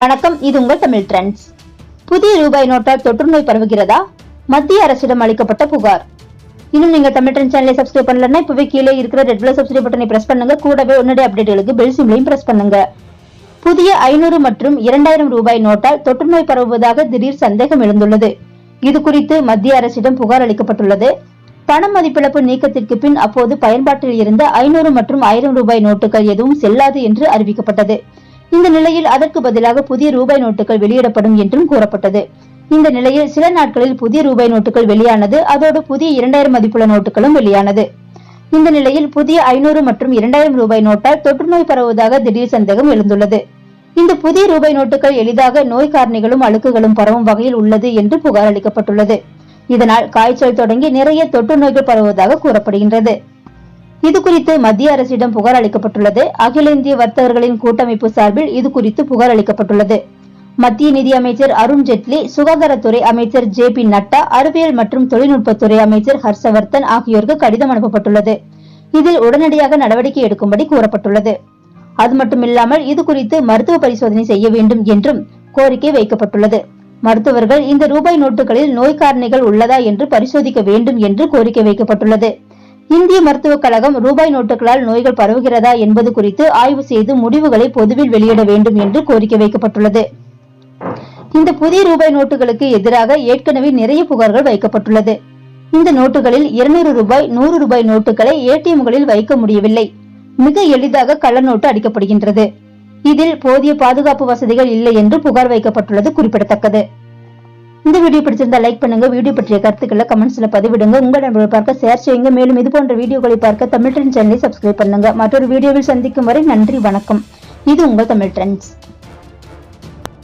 வணக்கம், இது உங்கள் தமிழ் ட்ரெண்ட்ஸ். புதிய ரூபாய் நோட்டால் தொற்றுநோய் பரவுகிறதா? மத்திய அரசிடம் அளிக்கப்பட்ட புகார். இன்னும் நீங்க தமிழ் ட்ரெண்ட்ஸ் சேனலை சப்ஸ்கிரைப் பண்ணலன்னா இப்பவே கீழே இருக்கிற ரெட் கலர் சப்ஸ்கிரைப் பட்டனை பிரஸ் பண்ணுங்க. கூடவே உடனடி அப்டேட்டுகளுக்கு பெல் சிம்பலையும் பிரஸ் பண்ணுங்க. புதிய 500 மற்றும் 2000 ரூபாய் நோட்டால் தொற்றுநோய் பரவுவதாக திடீர் சந்தேகம் எழுந்துள்ளது. இது குறித்து மத்திய அரசிடம் புகார் அளிக்கப்பட்டுள்ளது. பண மதிப்பிழப்பு நீக்கத்திற்கு பின் அப்போது பயன்பாட்டில் இருந்த 500 மற்றும் 1000 ரூபாய் நோட்டுகள் எதுவும் செல்லாது என்று அறிவிக்கப்பட்டது. இந்த நிலையில் அதற்கு பதிலாக புதிய ரூபாய் நோட்டுகள் வெளியிடப்படும் என்றும் கூறப்பட்டது. இந்த நிலையில் சில நாட்களில் புதிய ரூபாய் நோட்டுகள் வெளியானது. அதோடு புதிய 2000 மதிப்புள்ள நோட்டுகளும் வெளியானது. இந்த நிலையில் புதிய 500 மற்றும் 2000 ரூபாய் நோட்டால் தொற்றுநோய் பரவுவதாக திடீர் சந்தேகம் எழுந்துள்ளது. இந்த புதிய ரூபாய் நோட்டுகள் எளிதாக நோய் காரணிகளும் அழுக்குகளும் பரவும் வகையில் உள்ளது என்று புகார் அளிக்கப்பட்டுள்ளது. இதனால் காய்ச்சல் தொடங்கி நிறைய தொற்று நோய்கள் பரவுவதாக கூறப்படுகின்றது. இது குறித்து மத்திய அரசிடம் புகார் அளிக்கப்பட்டுள்ளது. அகில இந்திய வர்த்தகர்களின் கூட்டமைப்பு சார்பில் இது குறித்து புகார் அளிக்கப்பட்டுள்ளது. மத்திய நிதி அமைச்சர் அருண் ஜேட்லி, சுகாதாரத்துறை அமைச்சர் JP நட்டா, அறிவியல் மற்றும் தொழில்நுட்பத்துறை அமைச்சர் ஹர்ஷவர்தன் ஆகியோருக்கு கடிதம் அனுப்பப்பட்டுள்ளது. இதில் உடனடியாக நடவடிக்கை எடுக்கும்படி கூறப்பட்டுள்ளது. அது மட்டுமில்லாமல் இது குறித்து மருத்துவ பரிசோதனை செய்ய வேண்டும் என்றும் கோரிக்கை வைக்கப்பட்டுள்ளது. மருத்துவர்கள் இந்த ரூபாய் நோட்டுகளில் நோய் காரணிகள் உள்ளதா என்று பரிசோதிக்க வேண்டும் என்று கோரிக்கை வைக்கப்பட்டுள்ளது. இந்திய மருத்துவக் கழகம் ரூபாய் நோட்டுகளால் நோய்கள் பரவுகிறதா என்பது குறித்து ஆய்வு செய்து முடிவுகளை பொதுவில் வெளியிட வேண்டும் என்று கோரிக்கை வைக்கப்பட்டுள்ளது. இந்த புதிய ரூபாய் நோட்டுகளுக்கு எதிராக ஏற்கனவே நிறைய புகார்கள் வைக்கப்பட்டுள்ளது. இந்த நோட்டுகளில் 200 ரூபாய் 100 ரூபாய் நோட்டுகளை ATMகளில் வைக்க முடியவில்லை. மிக எளிதாக கள்ள நோட்டு அடிக்கப்படுகின்றது. இதில் போதிய பாதுகாப்பு வசதிகள் இல்லை என்று புகார் வைக்கப்பட்டுள்ளது குறிப்பிடத்தக்கது. இந்த வீடியோ பிடிச்சிருந்தா லைக் பண்ணுங்க. வீடியோ பற்றிய கருத்துக்களை கமெண்ட்ஸ்ல பதிவிடுங்க. உங்கள் நண்பர்கள் பார்க்க ஷேர் செய்யுங்க. மேலும் இது போன்ற வீடியோக்களை பார்க்க தமிழ் ட்ரெண்ட்ஸ் சேனலை சப்ஸ்கிரைப் பண்ணுங்க. மற்றொரு வீடியோவில் சந்திக்கும் வரை நன்றி, வணக்கம். இது உங்கள் தமிழ் ட்ரெண்ட்ஸ்.